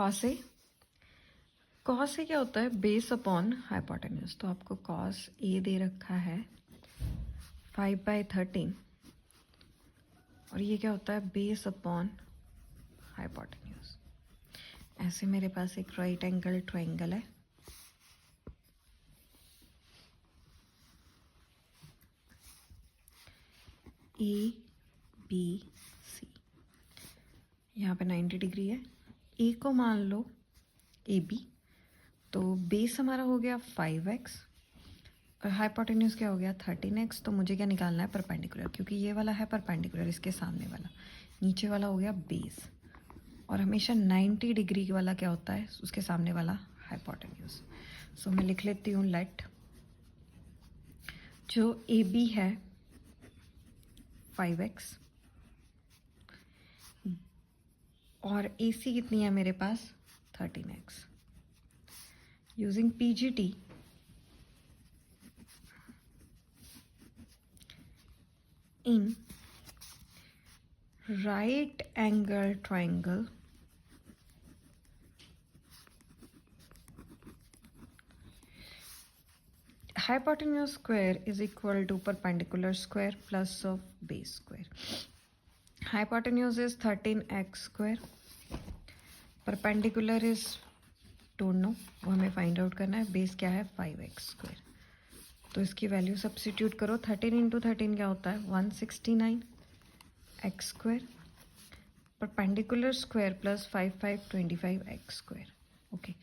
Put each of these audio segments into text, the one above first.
Cos A क्या होता है? Base upon hypotenuse. तो आपको कॉस ए दे रखा है 5/13 और ये क्या होता है? Base upon hypotenuse. ऐसे मेरे पास एक राइट एंगल ट्रायंगल है, ए बी सी। यहाँ पे 90 डिग्री है। ए को मान लो ए बी, तो बेस हमारा हो गया 5x और हाइपोटेन्यूज क्या हो गया 13x। तो मुझे क्या निकालना है? परपेंडिकुलर, क्योंकि ये वाला है परपेंडिकुलर इसके सामने वाला, नीचे वाला हो गया बेस। और हमेशा 90 डिग्री वाला क्या होता है? उसके सामने वाला हाइपोटेन्यूज। सो मैं लिख लेती हूँ लेट जो ए बी है 5x और ए सी कितनी है मेरे पास? 13x। Using PGT in right angle triangle hypotenuse square is equal to perpendicular square plus of base square. Hypotenuse is 13x square, perpendicular is don't know, वो हमें फाइंड आउट करना है। Base क्या है? 5x square. तो इसकी value substitute करो। 13 into 13 क्या होता है? 169 x square, perpendicular square plus 5/25 x square. Okay,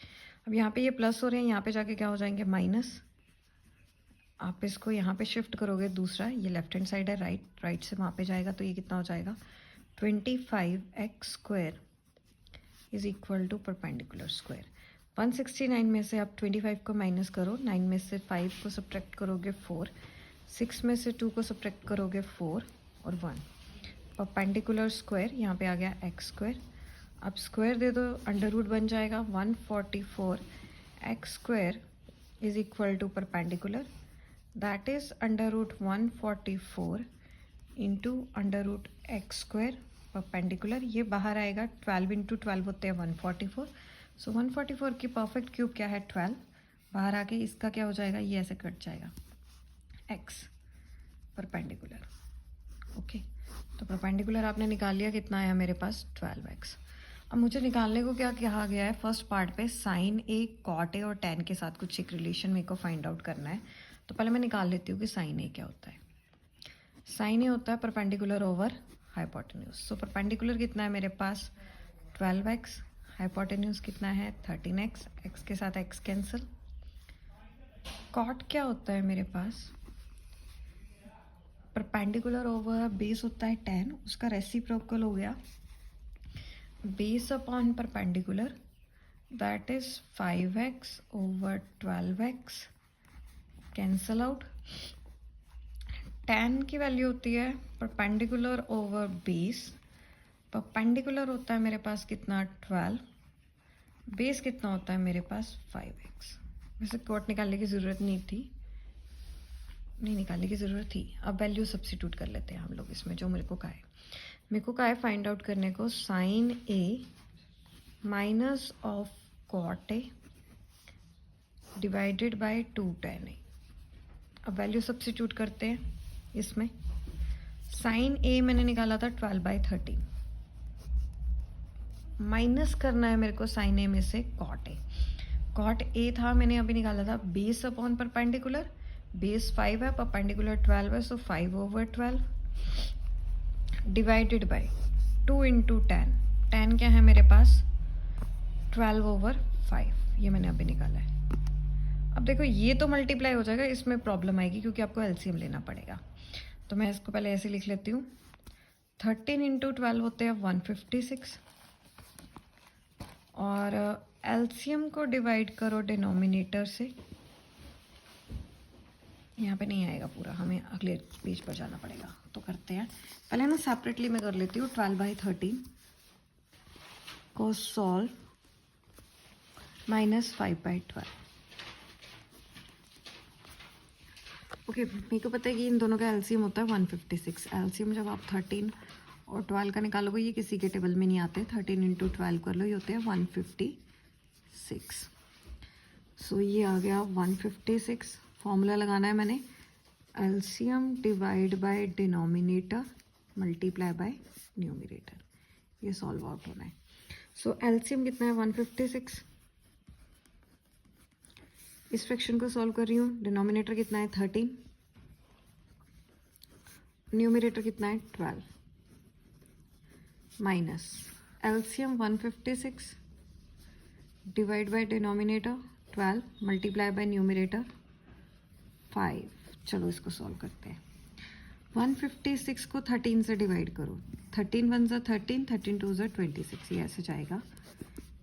अब यहाँ पे ये प्लस हो रहे हैं, यहाँ पे जाके क्या हो जाएंगे? माइनस। आप इसको यहाँ पे शिफ्ट करोगे, दूसरा ये लेफ्ट हैंड साइड है, राइट से वहाँ पे जाएगा, तो ये कितना हो जाएगा? 25x square is equal to perpendicular square. 169 में से आप 25 को माइनस करो, 9 में से 5 को सब्ट्रैक्ट करोगे 4, 6 में से 2 को सब्ट्रैक्ट करोगे 4 और 1। परपेंडिकुलर स्क्वायर यहाँ पे आ गया एक्स स्क्वायर। अब स्क्वायर दे दो, अंडर रूट बन जाएगा। 144 x square is equal to perpendicular, that is under root 144 into under root x square perpendicular. ये बाहर आएगा, 12 इंटू 12 होते हैं 144। सो 144 की परफेक्ट क्यूब क्या है? 12। बाहर आके इसका क्या हो जाएगा? ये ऐसे कट जाएगा, x परपेंडिकुलर। ओके, तो परपेंडिकुलर आपने निकाल लिया, कितना आया मेरे पास? 12x। अब मुझे निकालने को क्या कहा गया है? फर्स्ट पार्ट पे साइन ए, कॉट ए और टैन के साथ कुछ एक रिलेशन मेरे को फाइंड आउट करना है। तो पहले मैं निकाल लेती हूँ कि साइन ए क्या होता है। साइन ए होता है perpendicular over hypotenuse. So perpendicular कितना है मेरे पास? 12x। हाइपोटेन्यूज कितना है? 13x। x के साथ x कैंसिल। कॉट क्या होता है मेरे पास? परपेंडिकुलर ओवर बेस होता है 10, उसका रेसिप्रोकल हो गया base upon perpendicular, that is 5x over 12x। Cancel out. tan की वैल्यू होती है परपेंडिकुलर ओवर बेस। परपेंडिकुलर होता है मेरे पास कितना? 12। बेस कितना होता है मेरे पास? 5x। वैसे कॉट निकालने की ज़रूरत नहीं थी, नहीं निकालने की ज़रूरत थी। अब वैल्यू सब्स्टिट्यूट कर लेते हैं हम लोग इसमें। जो मेरे को कहा है फाइंड आउट करने को, sine A minus of cot A divided by 2 tan A. अब वैल्यू सब्स्टिट्यूट करते हैं इसमें। साइन ए मैंने निकाला था 12/13, माइनस करना है मेरे को साइन ए में से कॉट ए। कॉट ए था, मैंने अभी निकाला था बेस अपॉन परपेंडिकुलर। बेस 5 है, परपेंडिकुलर 12 है, सो 5 over 12 divided by 2 into tan। tan क्या है मेरे पास? 12 ओवर 5। ये मैंने अभी निकाला है। अब देखो ये तो मल्टीप्लाई हो जाएगा, इसमें प्रॉब्लम आएगी क्योंकि आपको एलसीएम लेना पड़ेगा। तो मैं इसको पहले ऐसे लिख लेती हूँ। 13 इंटू 12 होते हैं 156 और एलसीएम को डिवाइड करो डिनोमिनेटर से। यहाँ पे नहीं आएगा पूरा, हमें अगले पेज पर जाना पड़ेगा। तो करते हैं पहले ना, सेपरेटली मैं कर लेती हूँ। 12/13 को सॉल्व माइनस 5/12। ओके, मेरे को पता है कि इन दोनों का एलसीएम होता है 156। एलसीएम जब आप 13 और 12 का निकालोगे, ये किसी के टेबल में नहीं आते। 13 इंटू 12 कर लो, ये होते हैं 156। सो ये आ गया 156। फॉर्मूला लगाना है मैंने, LCM divide by denominator multiply by numerator, ये सॉल्व आउट होना है। सो एलसीएम कितना है 156। इस फ्रैक्शन को सॉल्व कर रही हूँ। डिनोमिनेटर कितना है 13, न्यूमरेटर कितना है 12, minus LCM 156 divide by denominator 12 multiply by numerator 5। चलो इसको सॉल्व करते हैं। 156 को 13 से डिवाइड करो। 13 1 ज़ा 13, 13 2 ज़ा 26, ये ऐसे जाएगा।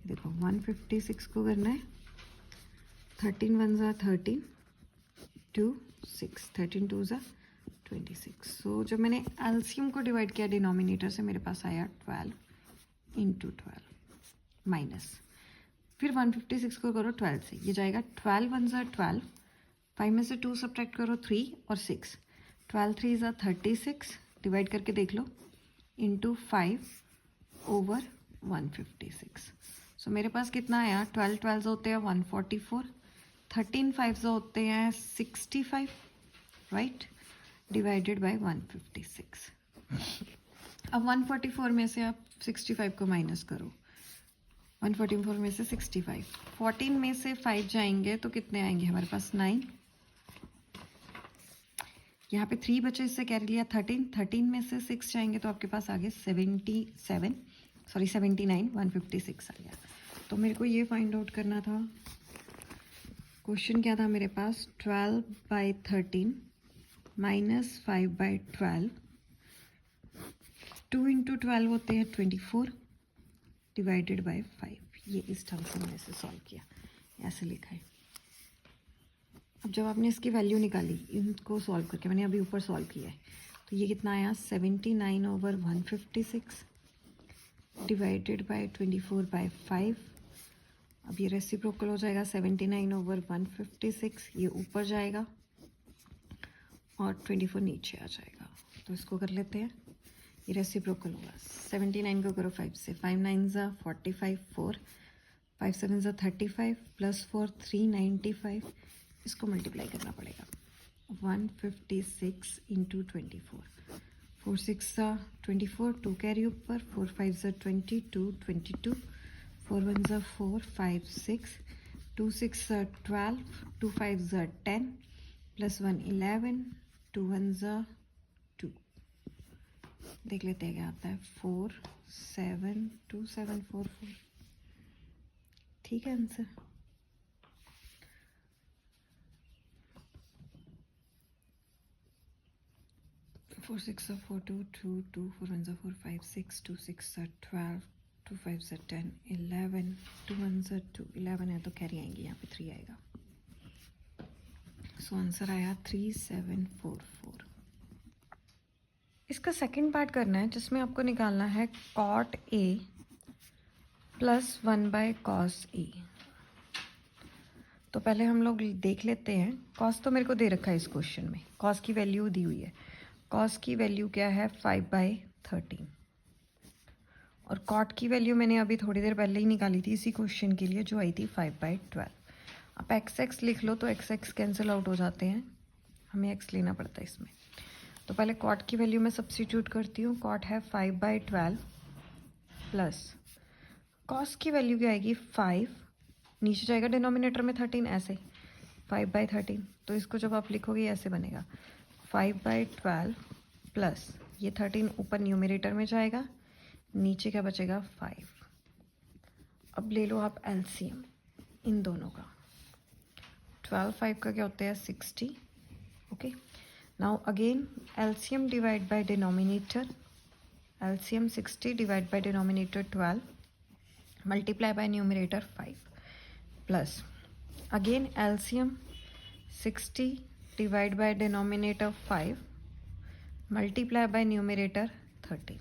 देखो 156 को करना है 13 1 ज़ा 13, 2 6, 13 2 ज़ा 26। सो जब मैंने एलसीएम को डिवाइड किया डिनोमिनेटर से, मेरे पास आया 12 इंटू 12 माइनस, फिर 156 को करो 12 से, ये जाएगा 12 1 ज़ा 12, 5 में से 2 सब्ट्रैक्ट करो 3 और 6, 12 3 ज़ा 36, डिवाइड करके देख लो, इंटू 5 ओवर 156। सो मेरे पास कितना आया, 12 12 होते हैं 144, 13 5 होते हैं 65, राइट, डिवाइडेड बाय 156। अब 144 में से आप 65 को माइनस करो। 144 में से 65, 14 में से 5 जाएंगे तो कितने आएंगे हमारे पास 9, यहाँ पे 3 बचे, इससे कैरी लिया 13, 13 में से 6 जाएंगे तो आपके पास आगे 79, 156 आ गया। तो मेरे को ये फाइंड आउट करना था, क्वेश्चन क्या था मेरे पास, 12/13 माइनस 5/12, 2 इंटू 12 होते हैं 24 डिवाइडेड बाय 5। ये इस ढंग से मैंने इसे सॉल्व किया, ऐसे लिखा है। अब जब आपने इसकी वैल्यू निकाली, इनको सॉल्व करके मैंने अभी ऊपर सॉल्व किया है, तो ये कितना आया 79 ओवर 156 डिवाइडेड बाय 24/5। अब ये रेसिप्रोकल हो जाएगा, 79 ओवर 156 ये ऊपर जाएगा और 24 नीचे आ जाएगा। तो इसको कर लेते हैं, ये रेसिप्रोकल होगा। 79 को करो 5 से, 5 9 ज़ा 45, 4 5 7 ज़ा 35 प्लस 4 395, इसको मल्टीप्लाई करना पड़ेगा। 156 इंटू 24, 4 6 ज़ा 24, 2 कैरी ऊपर, 4 5 ज़ा 22, 22, 4 1 ज़ा 4, 5 6, 2 6 ज़ा 12, 2 5 ज़ा 10 प्लस 1 11, 2 1 ज़ा 2, देख लेते हैं क्या आता है, 4 7 2 7 4 4, ठीक है आंसर। फोर 6 ज़ा 4 2 2 2 4 1 ज़ा 4 5 6 2 6 ज़ा 12 2 5 ज़ा 10 11 2 1 ज़ा 2 11 है तो कैरी आएंगे, यहाँ पे 3 आएगा। सो आंसर आया 3744। इसका सेकंड पार्ट करना है, जिसमें आपको निकालना है कॉट ए प्लस 1/कॉस ए। तो पहले हम लोग देख लेते हैं, कॉस तो मेरे को दे रखा है इस क्वेश्चन में, कॉस की वैल्यू दी हुई है। कॉस की वैल्यू क्या है 5/13 और कॉट की वैल्यू मैंने अभी थोड़ी देर पहले ही निकाली थी इसी क्वेश्चन के लिए, जो आई थी 5/12। आप x लिख लो तो x कैंसिल आउट हो जाते हैं, हमें x लेना पड़ता है इसमें। तो पहले कॉट की वैल्यू में सब्स्टिट्यूट करती हूँ, कॉट है 5/12 प्लस कॉस की वैल्यू क्या आएगी 5, नीचे जाएगा डिनोमिनेटर में 13, ऐसे 5/13। तो इसको जब आप लिखोगे ऐसे बनेगा 5/12 प्लस ये 13 ऊपर न्यूमरेटर में जाएगा, नीचे क्या बचेगा 5। अब ले लो आप एलसीएम इन दोनों का, 12 5 का क्या होता है 60, okay. Now again LCM divide by denominator, LCM 60 divide by denominator 12 multiply by numerator 5 plus again LCM 60 divide by denominator 5 multiply by numerator 30।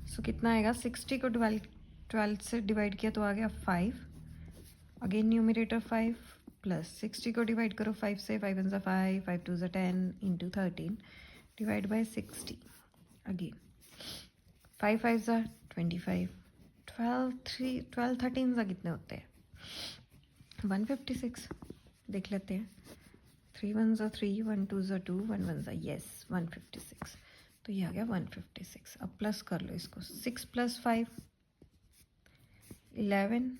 सो कितना आएगा, 60 को 12 से डिवाइड किया तो आ गया 5, अगेन न्यूमरेटर 5 प्लस 60 को डिवाइड करो 5 से, 5 1 ज़ा 5, 5 2 ज़ा 10 इंटू 13 डिवाइड बाय 60 अगेन 5 5 ज़ा 25, 12 13 ज़ा कितने होते हैं? 156 देख लेते हैं। 3 1 ज़ा 3, 1 2 ज़ा 2, 1 1 ज़ा यस 156। तो ये आ गया 156। अब प्लस कर लो इसको। 6 + 5 11,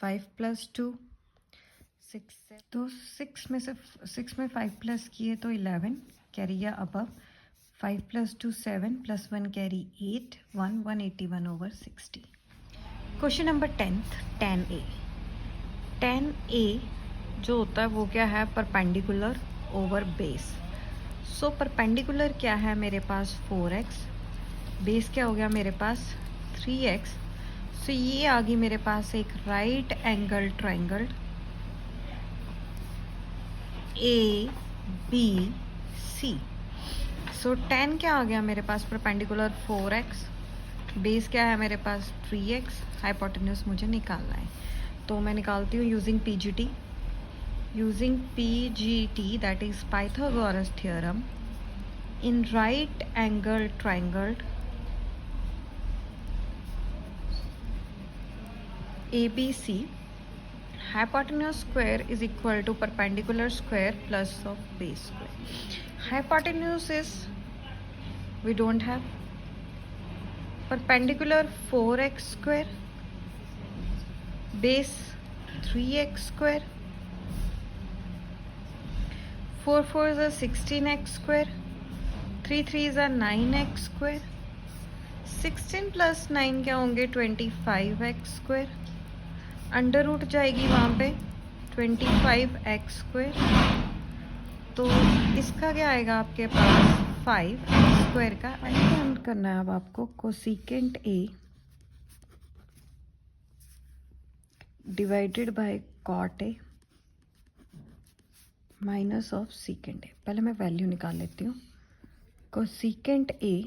5 + 2 6। तो 6 में 5 प्लस किए तो 11 कैरी गया above. 5 + 2 7 + 1 carry 8 1 181/60। Question number 10th 10A। 10A जो होता है वो क्या है? Perpendicular over base. So perpendicular क्या है मेरे पास? 4x। बेस क्या हो गया मेरे पास? 3x। सो ये आ गई मेरे पास एक राइट एंगल ट्रायंगल ABC। सो 10 क्या आ गया मेरे पास? Perpendicular 4x। बेस क्या है मेरे पास? 3x। हाइपोटेन्यूज मुझे निकालना है, तो मैं निकालती हूँ using PGT। Using PGT that is Pythagoras theorem in right angle triangle ABC, hypotenuse square is equal to perpendicular square plus of base square. Hypotenuse is, we don't have, perpendicular 4x square, base 3x square, 4 4s are 16x square, 3 3s are 9x square, 16 plus 9 क्या होंगे? 25x square, under root जाएगी वहाँ पे 25x square। तो इसका क्या आएगा आपके पास? 5 स्क्वायर का एंड करना है अब आपको। Cosecant A divided by cot A minus of secant A। पहले मैं वैल्यू निकाल लेती हूँ। Cosecant A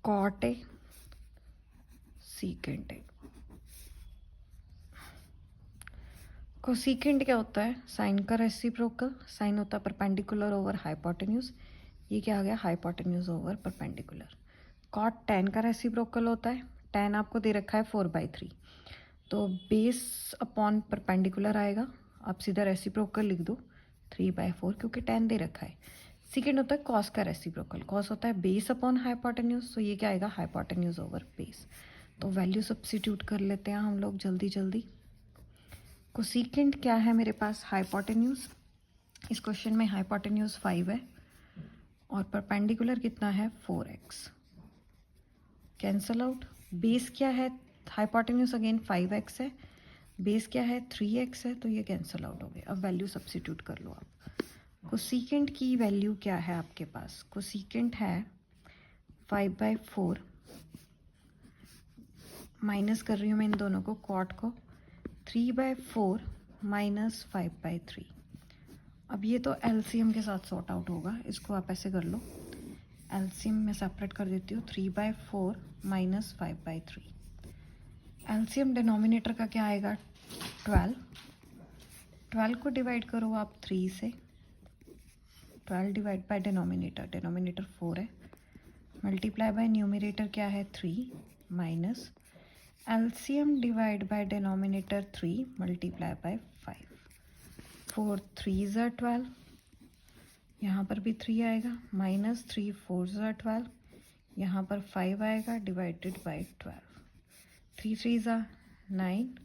cot A secant A। Cosecant क्या होता है? साइन का रेसिप्रोकल। साइन होता है परपेंडिकुलर ओवर हाइपोटेन्यूज। ये क्या आ गया? Hypotenuse over perpendicular. Cot tan का रेसिप्रोकल होता है। tan आपको दे रखा है 4/3, तो बेस अपॉन परपेंडिकुलर आएगा। आप सीधा रेसिप्रोकल लिख दो 3/4, क्योंकि tan दे रखा है। सेकेंड होता है कॉस का रेसिप्रोकल। कॉस होता है बेस अपॉन हाइपोटेन्यूज, तो ये क्या आएगा? Hypotenuse over base. तो वैल्यू सब्स्टिट्यूट कर लेते हैं हम लोग जल्दी जल्दी। कोसिकेंट क्या है मेरे पास? हाइपोटेन्यूज। इस क्वेश्चन में हाइपोटेन्यूज 5 है और परपेंडिकुलर कितना है? 4x। Cancel out. बेस क्या है? हाइपोटेन्यूज अगेन 5x है, बेस क्या है? 3x है, तो ये कैंसल आउट हो गया। अब वैल्यू सब्स्टिट्यूट कर लो आप। कोसिकेंट की वैल्यू क्या है आपके पास? कोसिकेंट है 5/4, माइनस कर रही हूँ मैं इन दोनों को, कॉट को, 3/4 माइनस 5/3। अब ये तो एलसीएम के साथ सॉर्ट आउट होगा, इसको आप ऐसे कर लो। एलसीएम में सेपरेट कर देती हूँ। 3/4 माइनस 5/3। एलसीएम डिनोमिनेटर का क्या आएगा? 12। 12 को डिवाइड करो आप 3 से। 12 डिवाइड बाय डिनोमिनेटर, डिनोमिनेटर 4 है, मल्टीप्लाई बाय न्यूमरेटर क्या है? 3 minus LCM divide by denominator 3 multiply by 5। 4 3s are 12, यहाँ पर भी 3 आएगा, माइनस 3 4s are 12, यहाँ पर 5 आएगा, divided by 12। 3 3s are 9,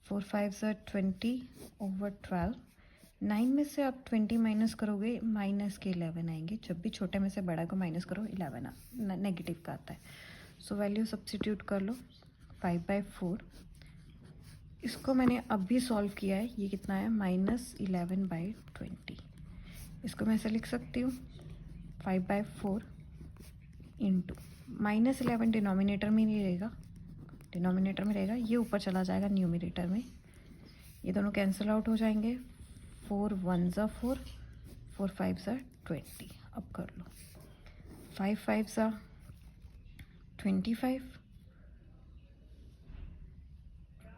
4 5s are 20 over 12। 9 में से आप 20 माइनस करोगे, माइनस के 11 आएंगे। जब भी छोटे में से बड़ा को माइनस करो 11 नेगेटिव का आता है। सो वैल्यू सब्स्टिट्यूट कर लो। 5/4, इसको मैंने अब भी सॉल्व किया है। ये कितना है? -11/20। इसको मैं ऐसे लिख सकती हूँ 5/4 इंटू -11 डिनोमिनेटर में नहीं रहेगा, डिनोमिनेटर में रहेगा, ये ऊपर चला जाएगा न्यूमरेटर में। ये दोनों कैंसिल आउट हो जाएंगे। 4 1s are 4, 4 5s are 20। अब कर लो। 5 5s are 25,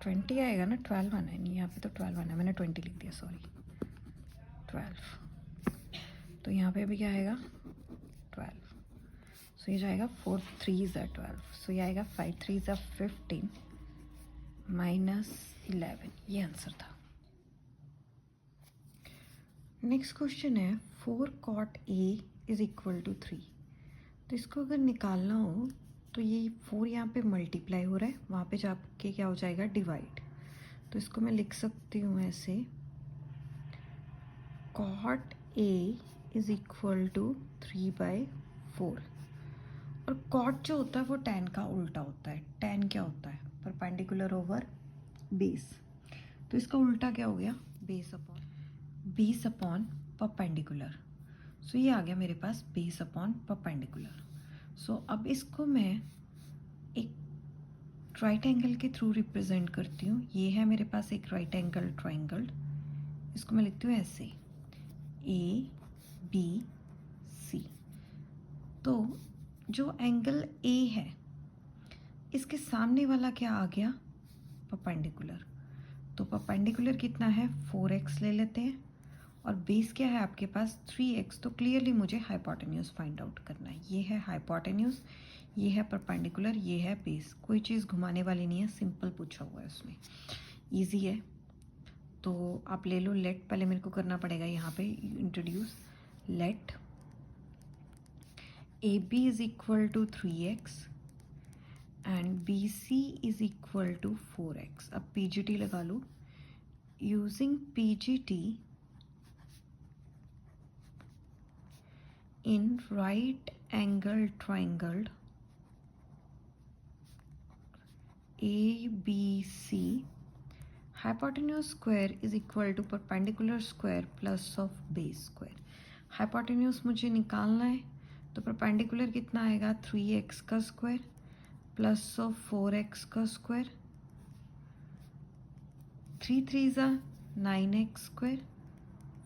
20 आएगा ना? 12 आना है, नहीं यहाँ पे तो 12 आना है, मैंने 20 लिख दिया, सॉरी। 12, तो यहाँ पे भी क्या आएगा? 12। सो ये जाएगा 4 3s are 12, सो ये आएगा 5 3s are 15 -11, ये आंसर था। नेक्स्ट क्वेश्चन है 4 cot A is equal to 3। तो इसको अगर निकालना हो तो ये 4 यहाँ पे मल्टीप्लाई हो रहा है, वहाँ पे जाके क्या हो जाएगा डिवाइड। तो इसको मैं लिख सकती हूँ ऐसे, cot A is equal to 3/4। और cot जो होता है वो tan का उल्टा होता है। tan क्या होता है? Perpendicular over base. तो इसका उल्टा क्या हो गया? Base upon perpendicular. सो ये आ गया मेरे पास बेस अपॉन परपेंडिकुलर। सो अब इसको मैं एक राइट एंगल के थ्रू रिप्रेजेंट करती हूँ। ये है मेरे पास एक राइट एंगल ट्राइंगल, इसको मैं लिखती हूँ ऐसे ABC। तो जो एंगल A है इसके सामने वाला क्या आ गया? परपेंडिकुलर। तो परपेंडिकुलर कितना है? 4x ले लेते हैं, और बेस क्या है आपके पास? 3x। तो क्लियरली मुझे हाइपोटेन्यूज फाइंड आउट करना है। ये है हाइपोटेन्यूज, ये है परपेंडिकुलर, ये है बेस। कोई चीज़ घुमाने वाली नहीं है, सिंपल पूछा हुआ है उसमें, इजी है। तो आप ले लो लेट। पहले मेरे को करना पड़ेगा यहाँ पे introduce let AB is equal to 3x and BC is equal to 4x। अब PGT लगा लो। Using PGT in right angle triangle ABC, hypotenuse square is equal to perpendicular square plus of base square। hypotenuse मुझे निकालना है, तो perpendicular कितना आएगा? 3x का स्क्वायर प्लस ऑफ 4x का square, 3 3s are 9x square,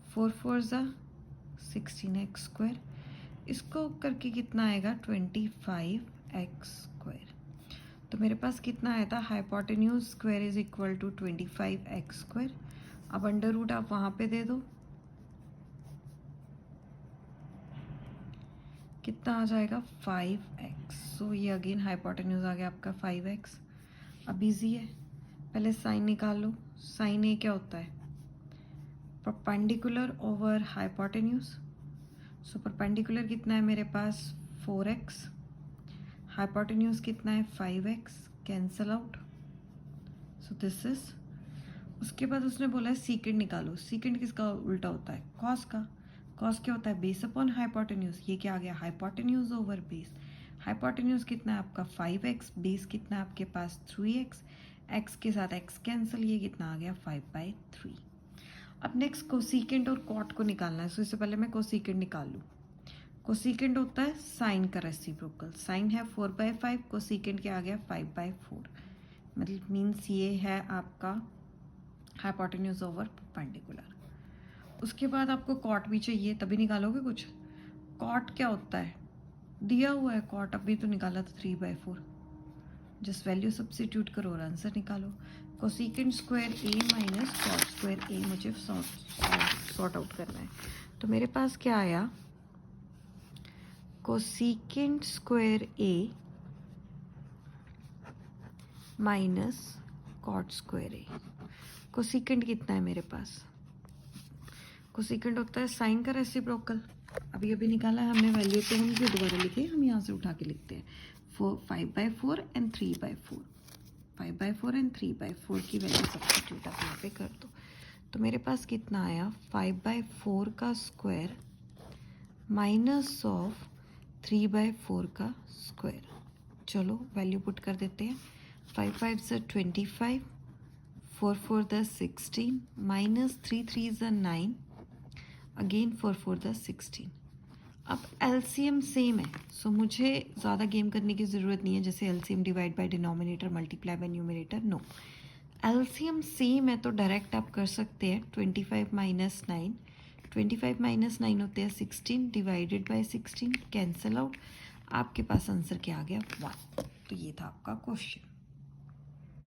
4 4s are 16x square. इसको करके कितना आएगा? 25x square. तो मेरे पास कितना आया था? Hypotenuse square is equal to 25x square. अब अंडर रूट आप वहाँ पे दे दो, कितना आ जाएगा? 5x। सो ये अगेन हाइपोटेन्यूज आ गया आपका 5x। अब इजी है, पहले साइन निकाल लो। साइन ए क्या होता है? Perpendicular over hypotenuse. So perpendicular कितना है मेरे पास? 4x। हाइपोटेन्यूज कितना है? 5x। Cancel out. So this is. उसके बाद उसने बोला है सीकेंड निकालो। सीकेंड किसका उल्टा होता है? कॉस का। कॉस क्या होता है? Base upon hypotenuse. ये क्या आ गया? Hypotenuse over base. हाइपोटेन्यूज कितना है आपका? 5x। बेस कितना है आपके पास? 3x। x के साथ x कैंसिल, ये कितना आ गया? 5/3। अब नेक्स्ट कोसीकेंट और कॉट को निकालना है। सो इससे पहले मैं कोसीकेंट निकाल लूँ। कोसीकेंट होता है साइन का रेसिप्रोकल। साइन है 4/5, कोसीकेंट क्या आ गया? 5/4। मतलब मीन्स ये है आपका हाइपोटेन्यूज ओवर परपेंडिकुलर। उसके बाद आपको कॉट भी चाहिए, तभी निकालोगे कुछ। कॉट क्या होता है? दिया हुआ है कॉट, अभी तो निकाला था 3/4। जस्ट वैल्यू सब्स्टिट्यूट करो और आंसर निकालो। कोसीकेंट स्क्वायर ए माइनस कॉट स्क्वायर ए मुझे सॉर्ट आउट करना है। तो मेरे पास क्या आया? कोसीकेंट स्क्वायर ए माइनस कॉट स्क्वायर ए। कोसीकेंट कितना है मेरे पास? कोसीकेंट होता है साइन का रेसिप्रोकल। अभी अभी निकाला है हमने वैल्यू, तो हम जो दोबारा लिखे हम यहाँ से उठा के लिखते हैं। 5/4 एंड 3/4। 5/4 एंड 3/4 की वैल्यू सब्स्टिट्यूट आप यहाँ पे कर दो। तो मेरे पास कितना आया? 5/4 का स्क्वायर माइनस ऑफ 3/4 का स्क्वायर। चलो वैल्यू पुट कर देते हैं। 5 5s are 25, 4 4s are 16, minus 3 3s are 9, again 4 4s are 16। अब एलसीएम सेम है, सो मुझे ज़्यादा गेम करने की ज़रूरत नहीं है, जैसे LCM divide by denominator multiply by numerator. No, LCM same है तो डायरेक्ट आप कर सकते हैं। 25 माइनस 9, 25 माइनस 9 होते हैं 16 डिवाइडेड बाय 16, कैंसिल आउट। आपके पास आंसर क्या आ गया? 1। तो ये था आपका क्वेश्चन।